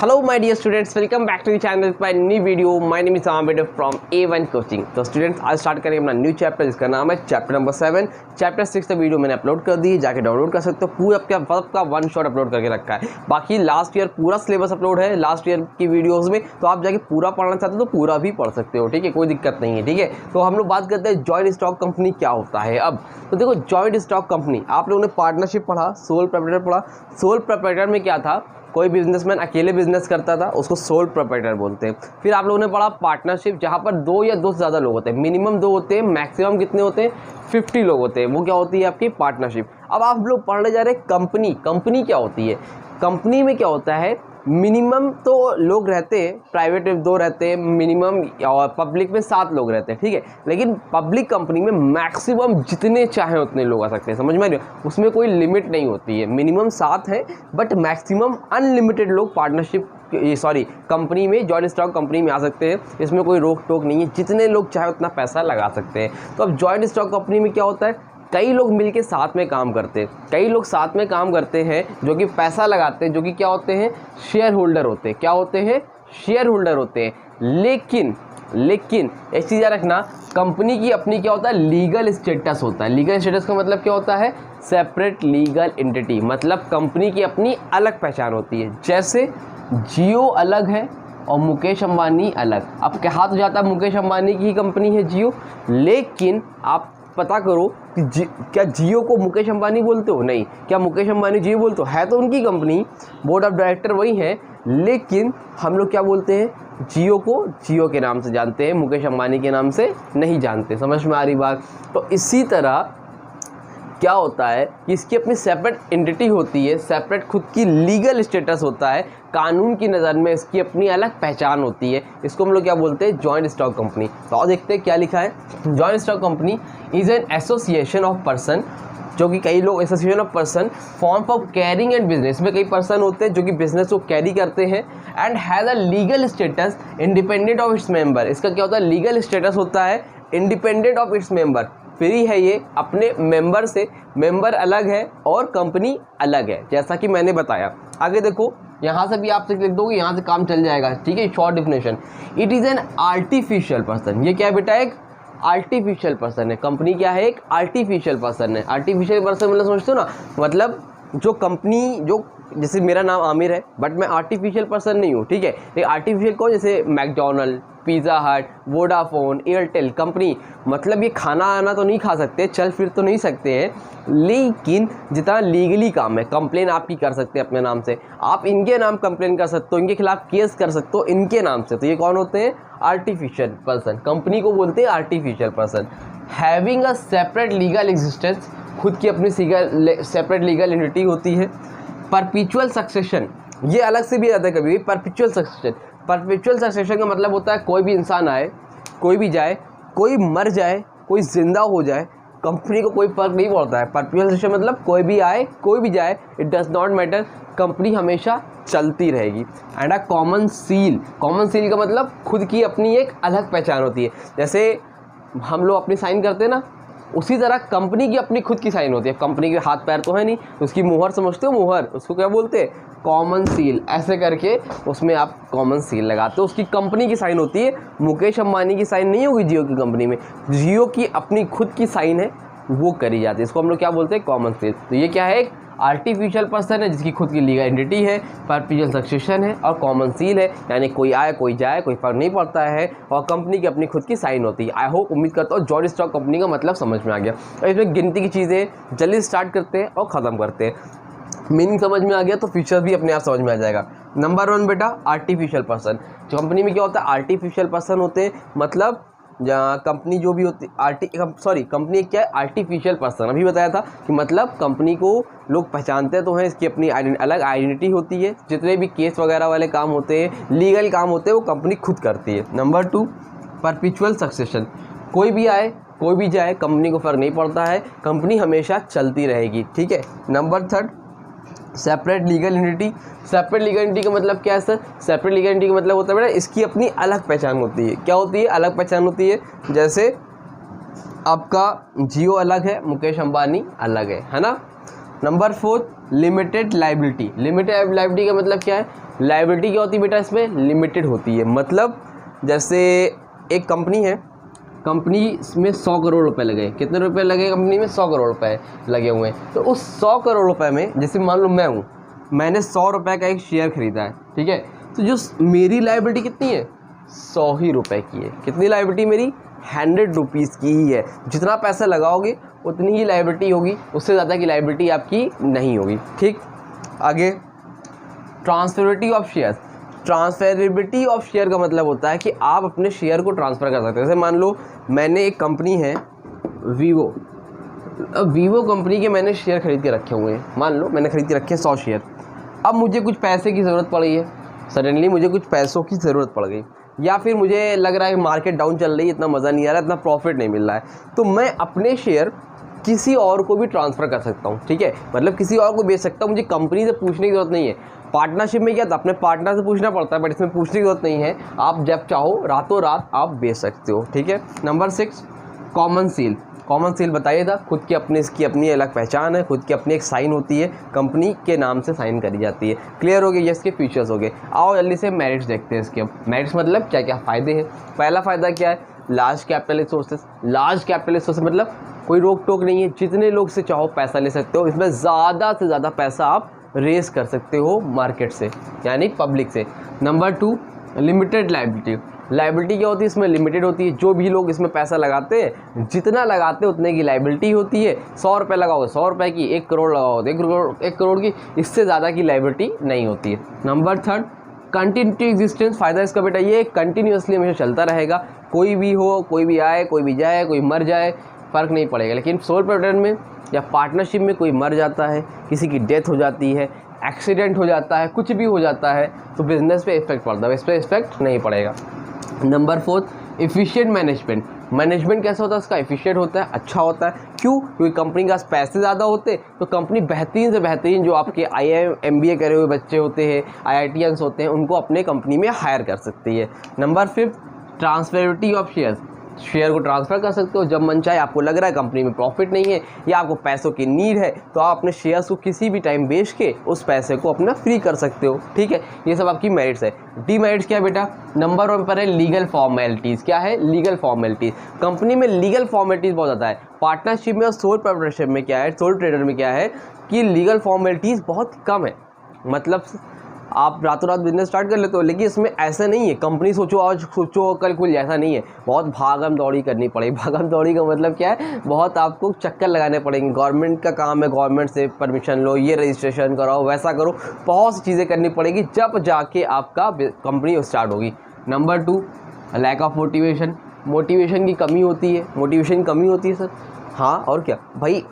Hello my dear students, welcome back to the channel with my new video. My name is Amir from A1 Coaching. तो students आज start करेंगे अपना new chapter जिसका नाम है chapter number 7। Chapter 6 का video मैंने upload कर दी, जाके डाउनलोड कर सकते हो। पूरा आपका वन शॉट अपलोड करके रखा है। बाकी लास्ट ईयर पूरा सिलेबस अपलोड है लास्ट ईयर की वीडियोस में, तो आप जाके पूरा पढ़ना चाहते हो तो पूरा भी पढ़ सकते हो, ठीक है, कोई दिक्कत नहीं है। ठीक है, तो हम लोग बात करते हैं जॉइंट स्टॉक कंपनी क्या होता है। अब तो देखो, जॉइंट स्टॉक कंपनी आप लोगों ने पार्टनरशिप पढ़ा, सोल प्रोप्राइटर पढ़ा। सोल प्रोप्राइटर में क्या था, कोई बिजनेसमैन अकेले बिजनेस करता था, उसको सोल प्रोप्राइटर बोलते हैं। फिर आप लोगों ने पढ़ा पार्टनरशिप, जहाँ पर 2 या 2 से ज़्यादा लोग होते हैं। मिनिमम 2 होते हैं, मैक्सिमम कितने होते हैं, 50 लोग होते हैं। वो क्या होती है आपकी पार्टनरशिप। अब आप लोग पढ़ने जा रहे हैं कंपनी। कंपनी क्या होती है, कंपनी में क्या होता है, मिनिमम तो लोग रहते हैं, प्राइवेट में 2 रहते हैं मिनिमम, और पब्लिक में 7 लोग रहते हैं, ठीक है। लेकिन पब्लिक कंपनी में मैक्सिमम जितने चाहे उतने लोग आ सकते हैं, समझ में आ रही हो, उसमें कोई लिमिट नहीं होती है। मिनिमम 7 है बट मैक्सिमम अनलिमिटेड लोग पार्टनरशिप कंपनी में, जॉइंट स्टॉक कंपनी में आ सकते हैं। इसमें कोई रोक टोक नहीं है, जितने लोग चाहे उतना पैसा लगा सकते हैं। तो अब जॉइंट स्टॉक कंपनी में क्या होता है, कई लोग मिलके साथ में काम करते हैं, कई लोग साथ में काम करते हैं जो कि पैसा लगाते हैं, जो कि क्या होते हैं, शेयर होल्डर होते हैं। क्या होते हैं, शेयर होल्डर होते हैं। लेकिन एक चीज़ याद रखना, कंपनी की अपनी क्या होता है, लीगल स्टेटस होता है। लीगल स्टेटस का मतलब क्या होता है, सेपरेट लीगल एंटिटी, मतलब कंपनी की अपनी अलग पहचान होती है। जैसे जियो अलग है और मुकेश अंबानी अलग। अब कहा तो जाता है मुकेश अंबानी की ही कंपनी है जियो, लेकिन आप पता करो कि क्या जियो को मुकेश अंबानी बोलते हो, नहीं। क्या मुकेश अंबानी जियो बोलते हो, है तो उनकी कंपनी, बोर्ड ऑफ डायरेक्टर वही है, लेकिन हम लोग क्या बोलते हैं, जियो को जियो के नाम से जानते हैं, मुकेश अंबानी के नाम से नहीं जानते। समझ में आ रही बात। तो इसी तरह क्या होता है कि इसकी अपनी सेपरेट एंटिटी होती है, सेपरेट खुद की लीगल स्टेटस होता है, कानून की नज़र में इसकी अपनी अलग पहचान होती है। इसको हम लोग क्या बोलते हैं, जॉइंट स्टॉक कंपनी। तो और देखते हैं क्या लिखा है। Joint stock company is an association of person, जो कि कई लोग association of person form for carrying and business में कई पर्सन होते हैं जो कि बिजनेस को कैरी करते हैं, and has a legal status independent of its member. इसका क्या होता है, लीगल स्टेटस होता है independent of its member, free है ये अपने मेंबर से, मेंबर अलग है और कंपनी अलग है, जैसा कि मैंने बताया। आगे देखो, यहाँ से भी आप लिख दोगे, यहाँ से काम चल जाएगा, ठीक है। Short definition, it is an artificial person. ये क्या है बेटा, एक आर्टिफिशियल पर्सन है। कंपनी क्या है, एक आर्टिफिशियल पर्सन है। आर्टिफिशियल पर्सन मतलब समझते हो ना, मतलब जो कंपनी, जो जैसे मेरा नाम आमिर है बट मैं आर्टिफिशियल पर्सन नहीं हूँ, ठीक है। ये आर्टिफिशियल कौन, जैसे मैकडोनल्ड, पिज़्ज़ा हट, वोडाफोन, एयरटेल कंपनी, मतलब ये खाना आना तो नहीं खा सकते, चल फिर तो नहीं सकते हैं, लेकिन जितना लीगली काम है, कंप्लेन आपकी कर सकते हैं अपने नाम से, आप इनके नाम कंप्लेन कर सकते हो, इनके खिलाफ केस कर सकते हो इनके नाम से। तो ये कौन होते हैं, आर्टिफिशियल पर्सन। कंपनी को बोलते हैं artificial person. Having a separate legal existence, खुद की अपनी सेपरेट लीगल एंटिटी होती है। परपेचुअल सक्सेशन, ये अलग से भी आता है कभी, परपेचुअल सक्सेशन। परपेचुअल सक्सेशन का मतलब होता है कोई भी इंसान आए, कोई भी जाए, कोई मर जाए, कोई जिंदा हो जाए, कंपनी को कोई फर्क नहीं पड़ता है। परपेचुअल सक्सेशन मतलब कोई भी आए, कोई भी जाए, it does not matter, company हमेशा चलती रहेगी। And a common seal, common seal का मतलब खुद की अपनी एक अलग पहचान होती है। जैसे हम लोग अपनी साइन करते हैं ना, उसी तरह कंपनी की अपनी खुद की साइन होती है। कंपनी के हाथ पैर तो है नहीं, उसकी मुहर समझते हो, मुहर, उसको क्या बोलते हैं, कॉमन सील। ऐसे करके उसमें आप कॉमन सील लगाते हो, उसकी कंपनी की साइन होती है। मुकेश अंबानी की साइन नहीं होगी जियो की कंपनी में, जियो की अपनी खुद की साइन है, वो करी जाती है। इसको हम लोग क्या बोलते हैं, कॉमन सील। तो ये क्या है, एक आर्टिफिशियल पर्सन है जिसकी खुद की लीगल एंटिटी है, परपेचुअल सक्सेशन है और कॉमन सील है, यानी कोई आए कोई जाए कोई फर्क नहीं पड़ता है, और कंपनी की अपनी खुद की साइन होती है। आई होप, उम्मीद करता हूँ जॉइंट स्टॉक कंपनी का मतलब समझ में आ गया। और इसमें गिनती की चीज़ें जल्दी स्टार्ट करते हैं और ख़त्म करते हैं। मीनिंग समझ में आ गया तो फीचर भी अपने आप समझ में आ जाएगा। नंबर 1 बेटा, आर्टिफिशियल पर्सन। जो कंपनी में क्या होता है, आर्टिफिशियल पर्सन होते हैं, मतलब जहाँ कंपनी जो भी होती कंपनी क्या है, आर्टिफिशियल पर्सन। अभी बताया था कि मतलब कंपनी को लोग पहचानते तो हैं, इसकी अपनी अलग आइडेंटिटी होती है। जितने भी केस वगैरह वाले काम होते हैं, लीगल काम होते हैं, वो कंपनी खुद करती है। Number 2, perpetual succession. कोई भी आए कोई भी जाए, कंपनी को फ़र्क नहीं पड़ता है, कंपनी हमेशा चलती रहेगी, ठीक है। Number 3, separate legal entity. Separate legal entity का मतलब क्या है सर, सेपरेट लीगल एंटिटी का मतलब होता है बेटा, इसकी अपनी अलग पहचान होती है। क्या होती है, अलग पहचान होती है। जैसे आपका जियो अलग है, मुकेश अंबानी अलग है ना। Number 4 limited liability. Limited liability का मतलब क्या है? लाइबिलिटी क्या होती है बेटा? इसमें लिमिटेड होती है। मतलब जैसे एक कंपनी है, कंपनी में 100 करोड़ रुपए लगे। कितने रुपए लगे कंपनी में? 100 करोड़ रुपए लगे हुए हैं। तो उस 100 करोड़ रुपए में जैसे मान लो मैं हूँ, मैंने 100 रुपए का एक शेयर खरीदा है, ठीक है। तो जो मेरी लाइबिलिटी कितनी है? 100 ही रुपए की है। कितनी लाइबिलिटी मेरी? 100 रुपीज़ की ही है। जितना पैसा लगाओगे उतनी ही लाइबिलिटी होगी, उससे ज़्यादा की लाइबिलिटी आपकी नहीं होगी, ठीक। आगे transferability of share. Transferability of share का मतलब होता है कि आप अपने शेयर को ट्रांसफ़र कर सकते हैं। जैसे मान लो मैंने एक कंपनी है वीवो, अब वीवो कंपनी के मैंने शेयर खरीद के रखे हुए हैं। मान लो मैंने खरीद के रखे 100 शेयर। अब मुझे कुछ पैसे की ज़रूरत पड़ गई है, सडनली मुझे कुछ पैसों की ज़रूरत पड़ गई, या फिर मुझे लग रहा है मार्केट डाउन चल रही है, इतना मज़ा नहीं आ रहा, इतना प्रॉफिट नहीं मिल रहा है, तो मैं अपने शेयर किसी और को भी ट्रांसफ़र कर सकता हूँ, ठीक है। मतलब किसी और को बेच सकता हूँ, मुझे कंपनी से पूछने की ज़रूरत नहीं है। पार्टनरशिप में क्या था? अपने पार्टनर से पूछना पड़ता है, बट इसमें पूछने की ज़रूरत नहीं है। आप जब चाहो रातों रात आप बेच सकते हो, ठीक है। Number 6 common seal. Common seal बताइए था, खुद की अपनी इसकी अपनी अलग पहचान है, खुद की अपनी एक साइन होती है, कंपनी के नाम से साइन करी जाती है। क्लियर हो गया? ये इसके फीचर्स हो गए। आओ जल्दी से मेरिट्स देखते हैं इसके। मेरिट्स मतलब क्या क्या फ़ायदे हैं। पहला फ़ायदा क्या है? Large capital resources. Large capital resources मतलब कोई रोक टोक नहीं है, जितने लोग से चाहो पैसा ले सकते हो। इसमें ज़्यादा से ज़्यादा पैसा आप रेस कर सकते हो मार्केट से, यानी पब्लिक से। Number 2 limited liability. लाइबिलिटी क्या होती है? इसमें लिमिटेड होती है। जो भी लोग इसमें पैसा लगाते हैं, जितना लगाते हैं उतने की लाइबिलिटी होती है। 100 रुपये लगाओगे 100 रुपये की, 1 करोड़ लगाओगे 1 करोड़ की, इससे ज़्यादा की लाइबिलिटी नहीं होती है। Number 3 continuity existence. फ़ायदा इसका बेटा ये कंटिन्यूसली हमेशा चलता रहेगा। कोई भी हो, कोई भी आए, कोई भी जाए, कोई मर जाए, फ़र्क नहीं पड़ेगा। लेकिन सोल प्रोप्राइटर में या पार्टनरशिप में कोई मर जाता है, किसी की डेथ हो जाती है, एक्सीडेंट हो जाता है, कुछ भी हो जाता है, तो बिजनेस पे इफेक्ट पड़ता है, इस पर इफेक्ट नहीं पड़ेगा। Number 4 efficient management. मैनेजमेंट कैसा होता है इसका? एफिशिएंट होता है, अच्छा होता है। क्यों? क्योंकि कंपनी के पास पैसे ज़्यादा होते तो कंपनी बेहतरीन से बेहतरीन जो आपके IIM MBA करे हुए बच्चे होते हैं, IITians होते हैं, उनको अपने कंपनी में हायर कर सकती है। Number 5 transferability of shares. Share को ट्रांसफ़र कर सकते हो जब मन चाहे। आपको लग रहा है कंपनी में प्रॉफिट नहीं है या आपको पैसों की नीड है, तो आप अपने शेयर्स को किसी भी टाइम बेच के उस पैसे को अपना फ्री कर सकते हो, ठीक है। ये सब आपकी मेरिट्स है। डीमेरिट्स क्या है बेटा? नंबर 1 पर है लीगल फॉर्मेलिटीज़। क्या है? Legal formalities. कंपनी में लीगल फॉर्मेलिटीज़ बहुत ज़्यादा है। पार्टनरशिप में और सोल प्रोप्राइटरशिप में क्या है, सोल ट्रेडर में क्या है कि लीगल फॉर्मेलिटीज़ बहुत कम है। मतलब आप रातों रात बिजनेस स्टार्ट कर लेते हो, लेकिन इसमें ऐसा नहीं है कंपनी सोचो आज सोचो कल खुल, ऐसा नहीं है। बहुत भागम दौड़ी करनी पड़ेगी। भागम दौड़ी का मतलब क्या है? बहुत आपको चक्कर लगाने पड़ेंगे। गवर्नमेंट का काम है, गवर्नमेंट से परमिशन लो, ये रजिस्ट्रेशन कराओ, वैसा करो, बहुत सी चीज़ें करनी पड़ेगी, जब जाके आपका कंपनी स्टार्ट होगी। Number 2 lack of motivation. Motivation की कमी होती है। मोटिवेशन की कमी होती है सर, हाँ और क्या भाई।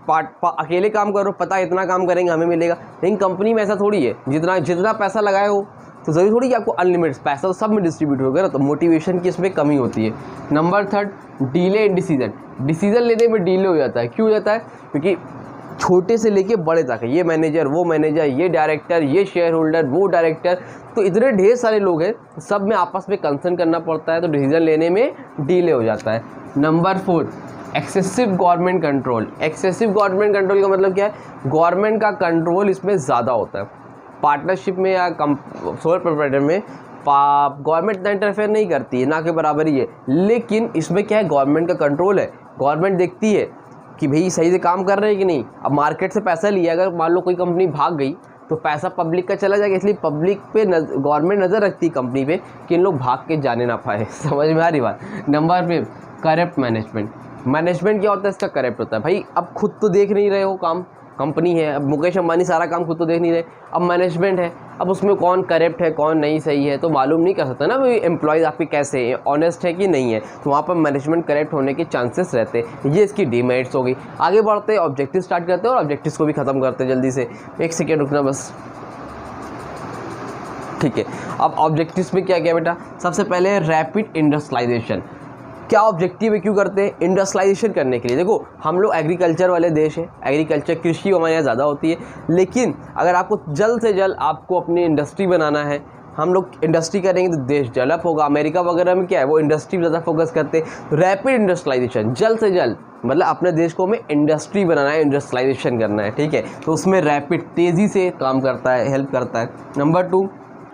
अकेले काम करो, पता है इतना काम करेंगे हमें मिलेगा, लेकिन कंपनी में ऐसा थोड़ी है। जितना पैसा लगाए हो तो ज़रूरी थोड़ी कि आपको अनलिमिटेड पैसा तो सब में डिस्ट्रीब्यूट होगा ना, तो मोटिवेशन की इसमें कमी होती है। Number 3 delay in decision. Decision लेने में डिले हो जाता है। क्यों हो जाता है? क्योंकि छोटे से लेके बड़े तक, ये मैनेजर, वो मैनेजर, ये डायरेक्टर, ये शेयर होल्डर, वो डायरेक्टर, तो इतने ढेर सारे लोग हैं, सब में आपस में कंसर्न करना पड़ता है, तो डिसीजन लेने में डिले हो जाता है। Number 4 excessive government control. Excessive government control का मतलब क्या है? गवर्नमेंट का कंट्रोल इसमें ज़्यादा होता है। पार्टनरशिप में या सोल प्रोप्राइटर में गवर्नमेंट इतना इंटरफेयर नहीं करती है, ना के बराबर ही है, लेकिन इसमें क्या है? गवर्नमेंट का कंट्रोल है। गवर्नमेंट देखती है कि भाई सही से काम कर रहे हैं कि नहीं। अब मार्केट से पैसा लिया, अगर मान लो कोई कंपनी भाग गई तो पैसा पब्लिक का चला जाएगा, इसलिए पब्लिक पे गवर्नमेंट नज़र रखती है कंपनी पे कि इन लोग भाग के जाने ना पाए। समझ में आ रही बात? Number 5 corrupt management. मैनेजमेंट क्या होता है इसका? करप्ट होता है। भाई अब खुद तो देख नहीं रहे हो काम, कंपनी है, अब मुकेश अंबानी सारा काम खुद तो देख नहीं रहे, अब मैनेजमेंट है, अब उसमें कौन करप्ट है कौन नहीं सही है तो मालूम नहीं कर सकता ना भाई एम्प्लॉयज़ आपके कैसे हैं, ऑनेस्ट है कि नहीं है, तो वहाँ पर मैनेजमेंट करप्ट होने के चांसेस रहते हैं। ये इसकी डीमेरिट्स हो गई। आगे बढ़ते हैं, ऑब्जेक्टिव स्टार्ट करते हैं और ऑब्जेक्टिव्स को भी ख़त्म करते हैं जल्दी से। 1 सेकेंड रुकना बस, ठीक है। अब ऑब्जेक्टिव्स में क्या क्या बेटा? सबसे पहले रैपिड इंडस्ट्रियलाइजेशन। क्या ऑब्जेक्टिव है, क्यों करते हैं? इंडस्ट्रियलाइजेशन करने के लिए। देखो हम लोग एग्रीकल्चर वाले देश हैं, एग्रीकल्चर कृषि हमारे यहाँ ज़्यादा होती है, लेकिन अगर आपको जल्द से जल्द आपको अपनी इंडस्ट्री बनाना है हम लोग इंडस्ट्री करेंगे तो देश डेवलप होगा। अमेरिका वगैरह में क्या है, वो इंडस्ट्री ज़्यादा फोकस करते हैं। तो रैपिड इंडस्ट्रियलाइजेशन, जल्द से जल्द, मतलब अपने देश को हमें इंडस्ट्री बनाना है, इंडस्ट्रियलाइजेशन करना है, ठीक है। तो उसमें रैपिड, तेज़ी से काम करता है, हेल्प करता है। Number 2,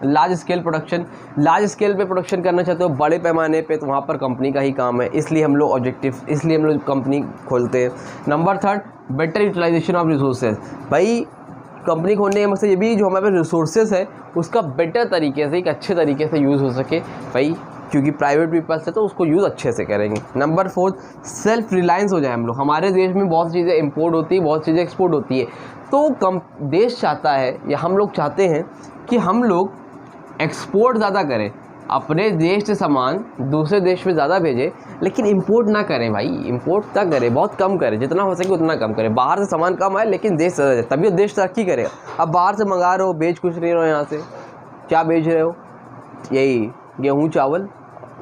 large scale production. Large scale पे प्रोडक्शन करना चाहते हो, बड़े पैमाने पे, तो वहाँ पर कंपनी का ही काम है, इसलिए हम लोग ऑब्जेक्टिव, इसलिए हम लोग कंपनी खोलते हैं। Number 3, better utilization of resources. भाई कंपनी खोलने का मकसद ये भी, जो हमारे पास रिसोर्सेज है उसका बेटर तरीके से, एक अच्छे तरीके से यूज़ हो सके भाई, क्योंकि प्राइवेट पीपल्स है तो उसको यूज़ अच्छे से करेंगे। नंबर 4, सेल्फ रिलायंस हो जाए हम लोग। हमारे देश में बहुत चीज़ें इंपोर्ट होती है, बहुत चीज़ें एक्सपोर्ट होती है, तो देश चाहता है या हम लोग चाहते हैं कि हम लोग एक्सपोर्ट ज़्यादा करें, अपने देश से सामान दूसरे देश में ज़्यादा भेजें, लेकिन इंपोर्ट ना करें भाई, इंपोर्ट ना करें, बहुत कम करें, जितना हो सके उतना कम करें। बाहर से सामान कम आए लेकिन देश ज़्यादा जाए, तभी देश तरक्की करेगा। अब बाहर से मंगा रहे हो, बेच कुछ नहीं रहे हो, यहाँ से क्या बेच रहे हो, यही गेहूँ, चावल,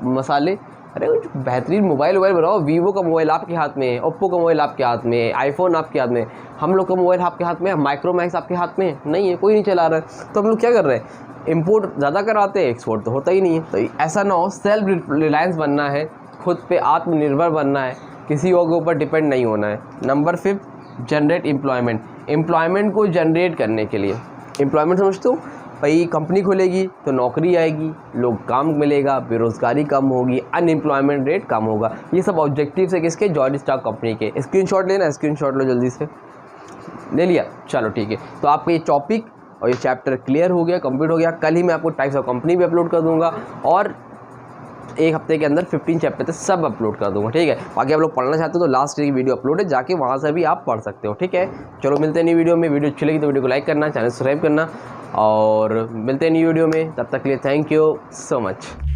मसाले। अरे बेहतरीन मोबाइल बनाओ, वीवो का मोबाइल आपके हाथ में है, ओप्पो का मोबाइल आपके हाथ में है, आईफोन आपके हाथ में है। हम लोग का मोबाइल आपके हाथ में है, माइक्रोमैक्स आपके हाथ में नहीं है, कोई नहीं चला रहा है। तो हम लोग क्या कर रहे हैं, इंपोर्ट ज़्यादा कराते हैं, एक्सपोर्ट तो होता ही नहीं है। तो ऐसा ना हो, सेल्फ रिलायंस बनना है, खुद पे आत्मनिर्भर बनना है, किसी और के ऊपर डिपेंड नहीं होना है। Number 5, generate employment. एम्प्लॉयमेंट को जनरेट करने के लिए, एम्प्लॉयमेंट समझते हो भाई, कंपनी खुलेगी तो नौकरी आएगी, लोग काम मिलेगा, बेरोज़गारी कम होगी, अनएम्प्लॉयमेंट रेट कम होगा। ये सब ऑब्जेक्टिव्स है किसके, जॉर्ज स्टार्क कंपनी के। स्क्रीनशॉट लेना, स्क्रीनशॉट लो जल्दी से, ले लिया, चलो ठीक है। तो आपका ये टॉपिक और ये चैप्टर क्लियर हो गया, कंप्लीट हो गया। कल ही मैं आपको टाइप्स ऑफ कंपनी भी अपलोड कर दूंगा और एक हफ्ते के अंदर 15 चैप्टर तक सब अपलोड कर दूंगा, ठीक है। बाकी आप लोग पढ़ना चाहते हो तो लास्ट की वीडियो अपलोड है, जाके वहाँ से भी आप पढ़ सकते हो, ठीक है। चलो मिलते हैं नई वीडियो में। वीडियो अच्छी लगी तो वीडियो को लाइक करना, चैनल सब्सक्राइब करना, और मिलते हैं नई वीडियो में। तब तक के लिए थैंक यू सो मच।